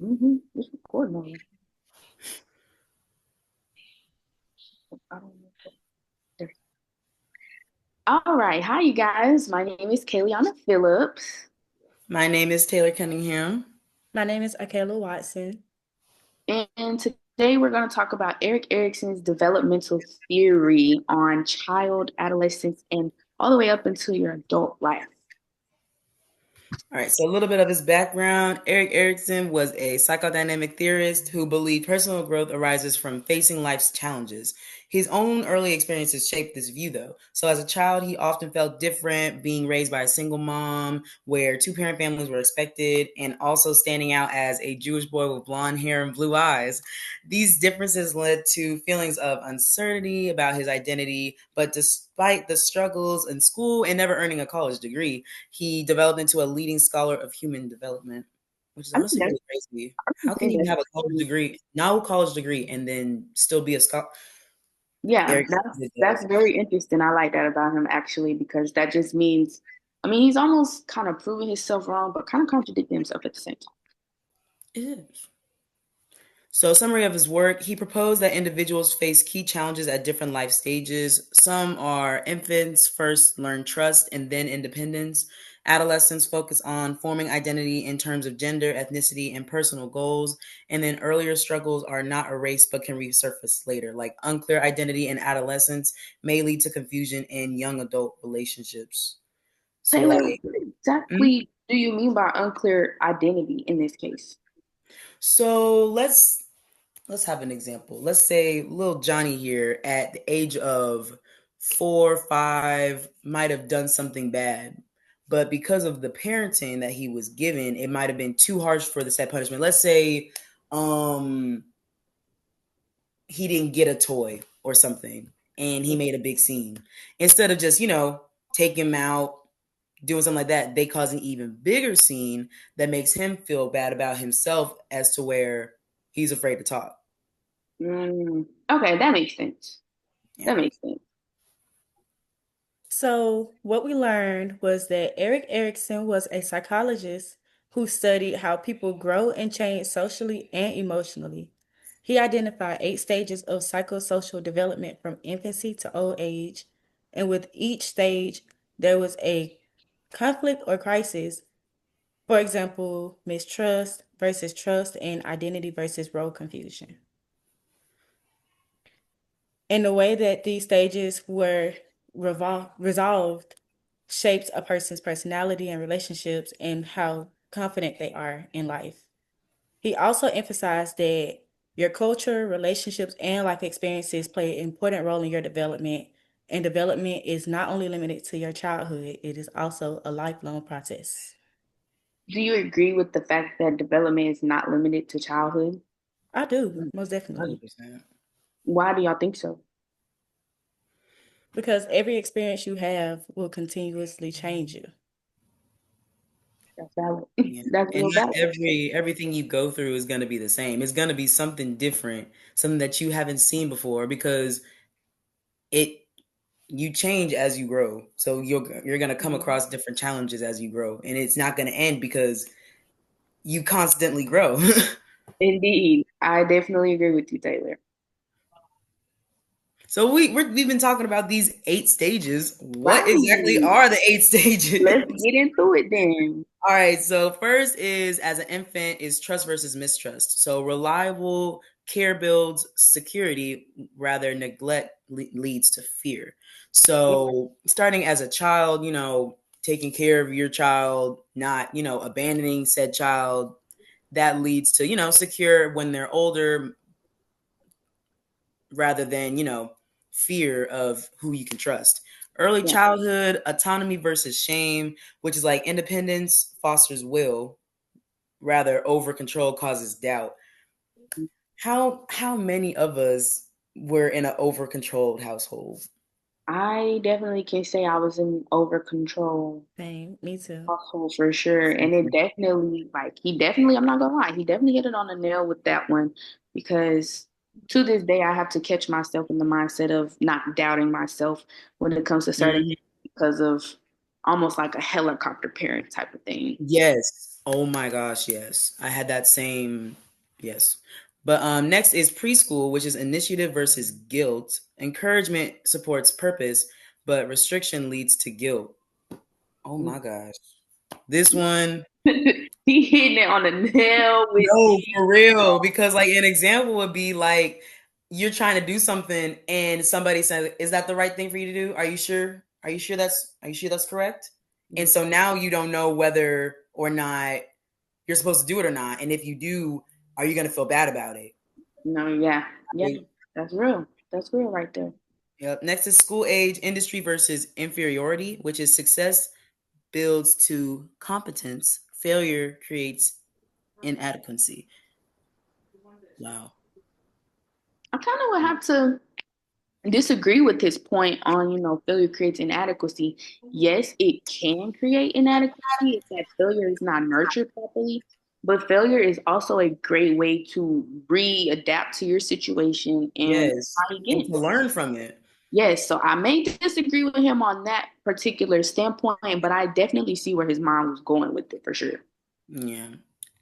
It's recording already. I don't know. There. All right. Hi, you guys. My name is Kayliana Phillips. My name is Taylor Cunningham. My name is Akela Watson. And today we're going to talk about Erik Erickson's developmental theory on child, adolescence, and all the way up into your adult life. All right, so a little bit of his background. Erik Erickson was a psychodynamic theorist who believed personal growth arises from facing life's challenges. His own early experiences shaped this view, though. So, as a child, he often felt different, being raised by a single mom where two parent families were expected, and also standing out as a Jewish boy with blonde hair and blue eyes. These differences led to feelings of uncertainty about his identity, but despite the struggles in school and never earning a college degree, he developed into a leading scholar of human development, which is I think honestly that's, really crazy. I How can think you that's have a college degree, no college degree, and then still be a scholar? yeah, Eric that's did that. that's very interesting. I like that about him actually because that just means, I mean, he's almost kind of proving himself wrong, but kind of contradicting himself at the same time. It is. So, summary of his work, he proposed that individuals face key challenges at different life stages. Some are infants first learn trust and then independence. Adolescents focus on forming identity in terms of gender, ethnicity, and personal goals. And then earlier struggles are not erased but can resurface later, like unclear identity in adolescence may lead to confusion in young adult relationships. So, Taylor, like, what mm, exactly do you mean by unclear identity in this case? so let's have an example. Let's say little Johnny here at the age of 4 or 5 might have done something bad, but because of the parenting that he was given, it might have been too harsh for the set punishment. Let's say um he didn't get a toy or something and he made a big scene. Instead of just, take him out, doing something like that, they cause an even bigger scene that makes him feel bad about himself as to where he's afraid to talk. Okay, that makes sense. Yeah. That makes sense. So, what we learned was that Erik Erickson was a psychologist who studied how people grow and change socially and emotionally. He identified 8 stages of psychosocial development from infancy to old age, and with each stage, there was a conflict or crisis. For example, mistrust versus trust, and identity versus role confusion. And the way that these stages were resolved shapes a person's personality and relationships and how confident they are in life. He also emphasized that your culture, relationships, and life experiences play an important role in your development. And development is not only limited to your childhood, it is also a lifelong process. Do you agree with the fact that development is not limited to childhood? I do, Mm, most definitely. 100%. Why do y'all think so? Because every experience you have will continuously change you. That's valid. Yeah. That's And real not valid. everything you go through is going to be the same. It's going to be something different, something that you haven't seen before because it you change as you grow. So you're going to come Mhm. across different challenges as you grow, and it's not going to end because you constantly grow. Indeed, I definitely agree with you, Taylor. So we've been talking about these 8 stages. What exactly Right. are the 8 stages? Let's get into it then. All right, so first is as an infant is trust versus mistrust. So reliable care builds security, rather neglect leads to fear. So starting as a child, taking care of your child, not, abandoning said child, that leads to, secure when they're older rather than, fear of who you can trust. Early Yeah. childhood, autonomy versus shame, which is like independence fosters will, rather over control causes doubt. How many of us were in an over controlled household? I definitely can say I was in over control Same, me too. household for sure. And it definitely, like, he definitely, I'm not gonna lie, he definitely hit it on the nail with that one because to this day, I have to catch myself in the mindset of not doubting myself when it comes to certain Mhm. things because of almost like a helicopter parent type of thing. Yes. Oh my gosh, yes. I had that same yes. But next is preschool, which is initiative versus guilt. Encouragement supports purpose, but restriction leads to guilt. Oh my gosh. This one, He hitting it on the nail with no, these. for real. Because like an example would be like you're trying to do something and somebody says, "Is that the right thing for you to do? Are you sure? Are you sure that's correct?" And so now you don't know whether or not you're supposed to do it or not. And if you do, are you going to feel bad about it? No, yeah, yeah, Right? that's real. That's real right there. Yep. Next is school age, industry versus inferiority, which is success builds to competence, failure creates inadequacy. Wow. I kind of would have to disagree with his point on, failure creates inadequacy. Yes, it can create inadequacy if that failure is not nurtured properly, but failure is also a great way to readapt to your situation and Yes. try And again. to learn from it. Yes, so I may disagree with him on that particular standpoint, but I definitely see where his mind was going with it for sure. Yeah.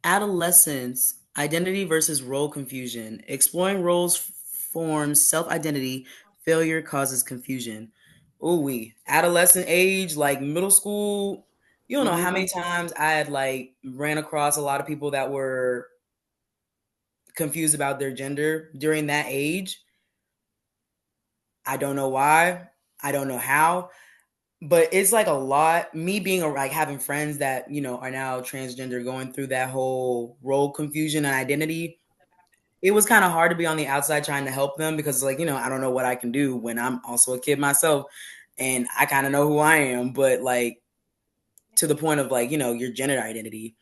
Adolescence, identity versus role confusion. Exploring roles forms self identity. Failure causes confusion. Ooh, we adolescent age, like middle school. You don't know how many Mhm. times I had like ran across a lot of people that were confused about their gender during that age. I don't know why. I don't know how, but it's like a lot. Me being like having friends that are now transgender, going through that whole role confusion and identity. It was kind of hard to be on the outside trying to help them because like I don't know what I can do when I'm also a kid myself, and I kind of know who I am, but like to the point of like your gender identity,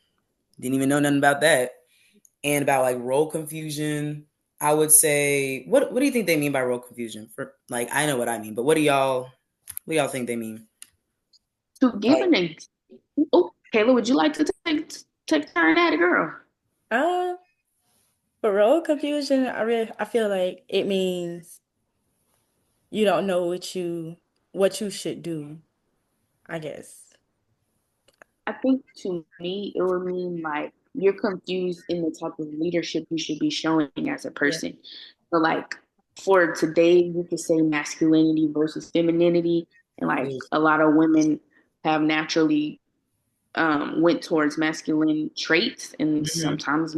didn't even know nothing about that, and about like role confusion. I would say, what do you think they mean by role confusion? For like, I know what I mean, but what do y'all think they mean? To give Like, an ex Oh, Kayla, would you like to take a turn at it, girl? Uh, for role confusion, I feel like it means you don't know what you should do, I guess. I think to me, it would mean like you're confused in the type of leadership you should be showing as a Yeah. person. So, like, for today, you could say masculinity versus femininity, and like oof, a lot of women have naturally went towards masculine traits, and mhm, sometimes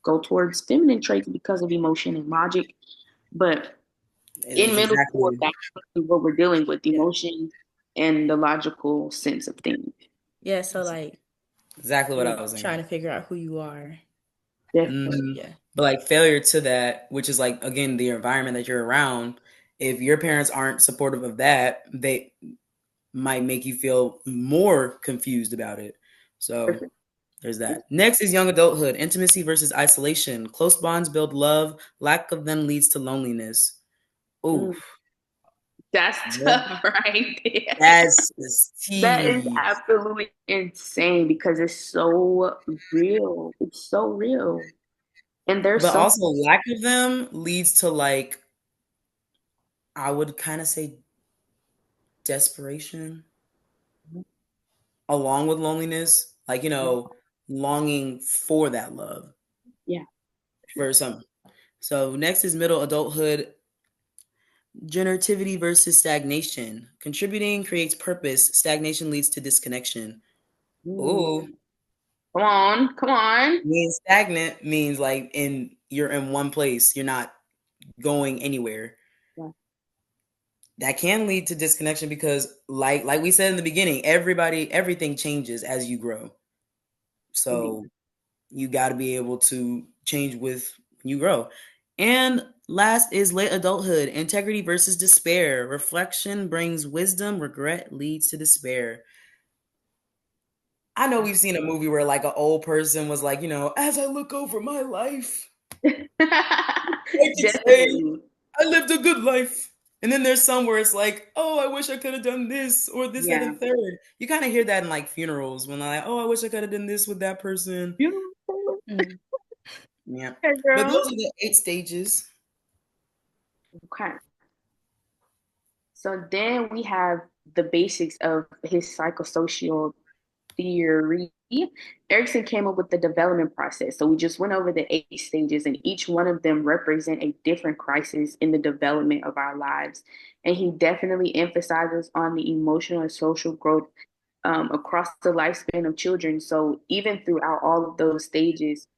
go towards feminine traits because of emotion and logic. But in it's middle school, exactly that's what we're dealing with, Yeah. emotion and the logical sense of things. Yeah, so like exactly what you're I was trying thinking. to figure out who you are. Definitely. hmm Yeah. But like failure to that, which is like again the environment that you're around. If your parents aren't supportive of that, they might make you feel more confused about it. So Perfect. there's that. Next is young adulthood, intimacy versus isolation. Close bonds build love. Lack of them leads to loneliness. Ooh, Mm, that's tough right there. that's the That is tea. absolutely insane because it's so real. It's so real. And there's But so also lack of them leads to like I would kind of say desperation along with loneliness, like longing for that love yeah. for some. So next is middle adulthood, generativity versus stagnation. Contributing creates purpose. Stagnation leads to disconnection. Mm. Ooh, Come on, come on. being stagnant means like you're in one place. You're not going anywhere. Yeah, That can lead to disconnection because like we said in the beginning, everything changes as you grow. indeed. So you got to be able to change with when you grow. And last is late adulthood, integrity versus despair. Reflection brings wisdom, regret leads to despair. I know we've seen a movie where like an old person was like, as I look over my life, I can say Definitely. I lived a good life. And then there's some where it's like, oh, I wish I could have done this or this, that, Yeah. and third. You kind of hear that in like funerals when they're like, oh, I wish I could have done this with that person. You Mm. Yeah. okay, But those girl. are the 8 stages. Okay. So then we have the basics of his psychosocial. theory, Erickson came up with the development process. So we just went over the 8 stages, and each one of them represent a different crisis in the development of our lives. And he definitely emphasizes on the emotional and social growth across the lifespan of children. So even throughout all of those stages,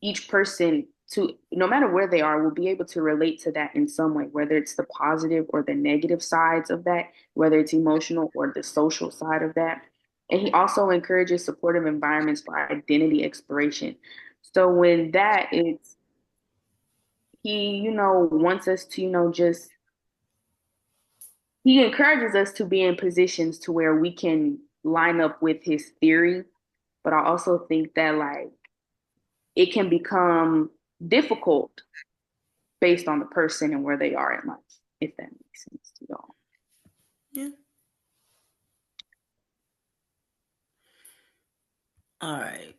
each person, to no matter where they are, will be able to relate to that in some way, whether it's the positive or the negative sides of that, whether it's emotional or the social side of that. And he also encourages supportive environments for identity exploration. So when that is, he, wants us to, just he encourages us to be in positions to where we can line up with his theory. But I also think that like it can become difficult based on the person and where they are in life, if that makes sense to y'all. Yeah. All right.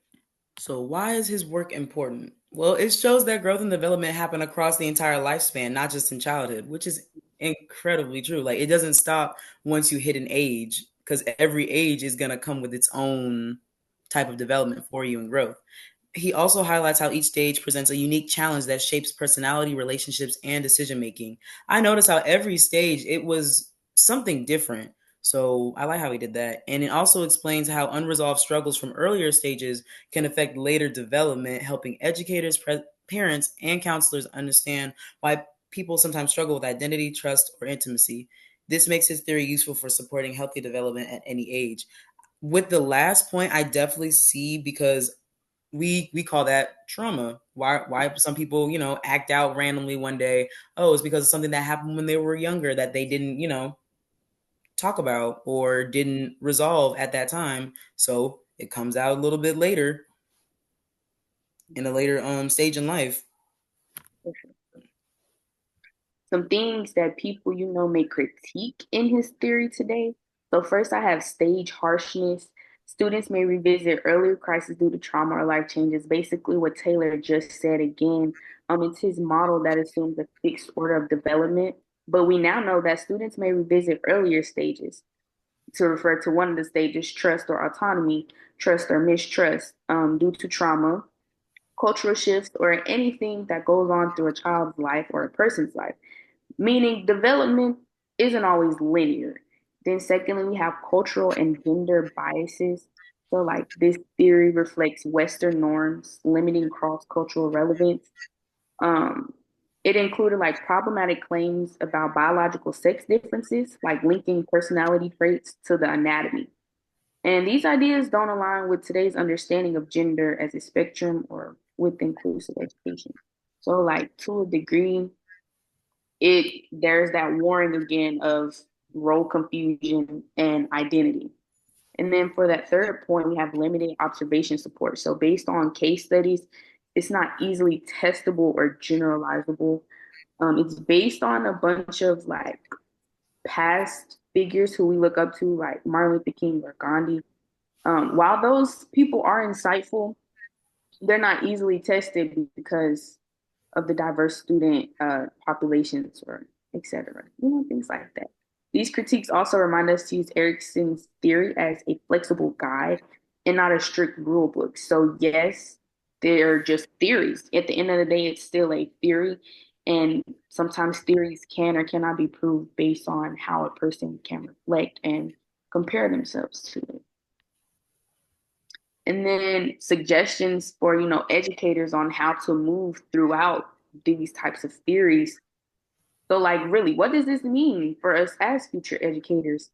So why is his work important? Well, it shows that growth and development happen across the entire lifespan, not just in childhood, which is incredibly true. Like it doesn't stop once you hit an age, because every age is going to come with its own type of development for you and growth. He also highlights how each stage presents a unique challenge that shapes personality, relationships, and decision making. I noticed how every stage it was something different. So I like how he did that. And it also explains how unresolved struggles from earlier stages can affect later development, helping educators, parents, and counselors understand why people sometimes struggle with identity, trust, or intimacy. This makes his theory useful for supporting healthy development at any age. With the last point, I definitely see, because we call that trauma. Why some people, act out randomly one day. Oh, it's because of something that happened when they were younger that they didn't, talk about or didn't resolve at that time. So it comes out a little bit later, in a later stage in life. Some things that people, may critique in his theory today. So first I have stage harshness. Students may revisit earlier crises due to trauma or life changes. Basically what Taylor just said again. It's his model that assumes a fixed order of development. But we now know that students may revisit earlier stages to refer to one of the stages, trust or autonomy, trust or mistrust, due to trauma, cultural shifts, or anything that goes on through a child's life or a person's life, meaning development isn't always linear. Then, secondly, we have cultural and gender biases. So, like, this theory reflects Western norms, limiting cross cultural relevance. Um, it included like problematic claims about biological sex differences, like linking personality traits to the anatomy. And these ideas don't align with today's understanding of gender as a spectrum or with inclusive education. So, like, to a degree, there's that warring again of role confusion and identity. And then for that third point, we have limited observation support. So based on case studies, it's not easily testable or generalizable. It's based on a bunch of like past figures who we look up to, like Martin Luther King or Gandhi. While those people are insightful, they're not easily tested because of the diverse student populations or et cetera, things like that. These critiques also remind us to use Erickson's theory as a flexible guide and not a strict rule book. So yes, they're just theories. At the end of the day, it's still a theory. And sometimes theories can or cannot be proved based on how a person can reflect and compare themselves to it. And then suggestions for, educators on how to move throughout these types of theories. So, like, really, what does this mean for us as future educators?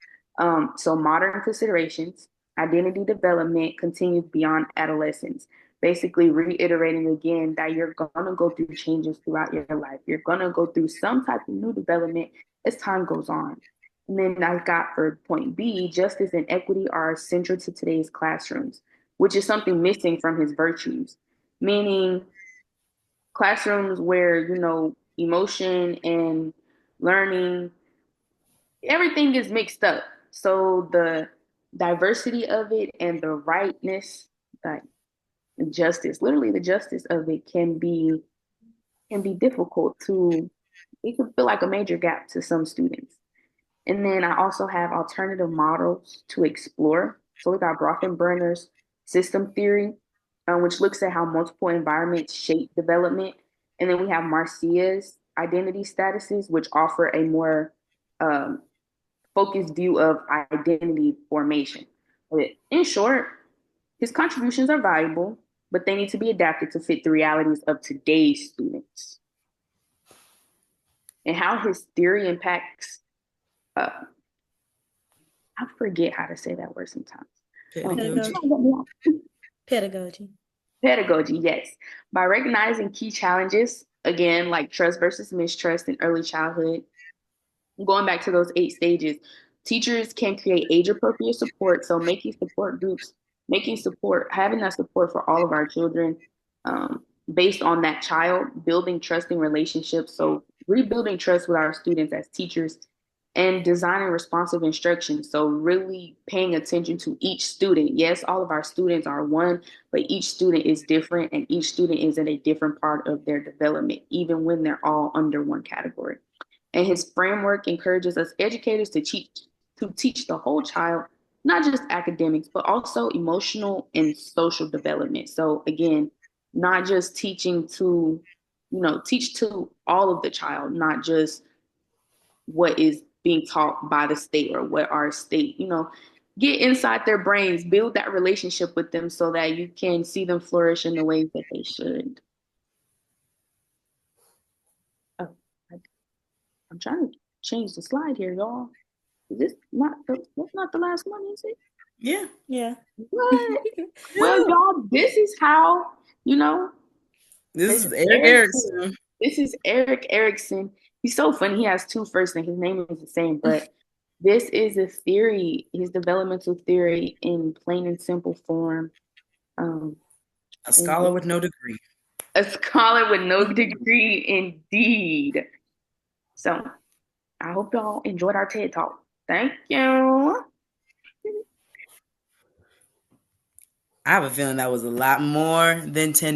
So, modern considerations, identity development continues beyond adolescence, basically reiterating again that you're going to go through changes throughout your life. You're going to go through some type of new development as time goes on. And then I got for point B, justice and equity are central to today's classrooms, which is something missing from his virtues, meaning classrooms where, emotion and learning, everything is mixed up. So the diversity of it and the rightness, like justice, literally the justice of it can be difficult to, it can feel like a major gap to some students. And then I also have alternative models to explore. So we got Brothenbrenner's system theory, which looks at how multiple environments shape development. And then we have Marcia's identity statuses, which offer a more um, focused view of identity formation. But in short, his contributions are valuable, but they need to be adapted to fit the realities of today's students. And how his theory impacts, uh, I forget how to say that word sometimes. Pedagogy. Pedagogy, yes. By recognizing key challenges, again, like trust versus mistrust in early childhood, going back to those 8 stages, teachers can create age appropriate support. So making support groups, making support, having that support for all of our children based on that child, building trusting relationships. So rebuilding trust with our students as teachers and designing responsive instruction. So really paying attention to each student. Yes, all of our students are one, but each student is different and each student is in a different part of their development, even when they're all under one category. And his framework encourages us educators to teach the whole child, not just academics, but also emotional and social development. So again, not just teaching to, teach to all of the child, not just what is being taught by the state or what our state, get inside their brains, build that relationship with them so that you can see them flourish in the ways that they should. Oh, I'm trying to change the slide here, y'all. Is this that's not the last one, is it? Yeah. Yeah. What? Well, y'all, this is how, This is Erik Erickson. This is Erik Erickson. He's so funny. He has two first names. His name is the same, but this is a theory, his developmental theory in plain and simple form. A scholar with no degree. A scholar with no degree, indeed. So I hope y'all enjoyed our TED Talk. Thank you. I have a feeling that was a lot more than 10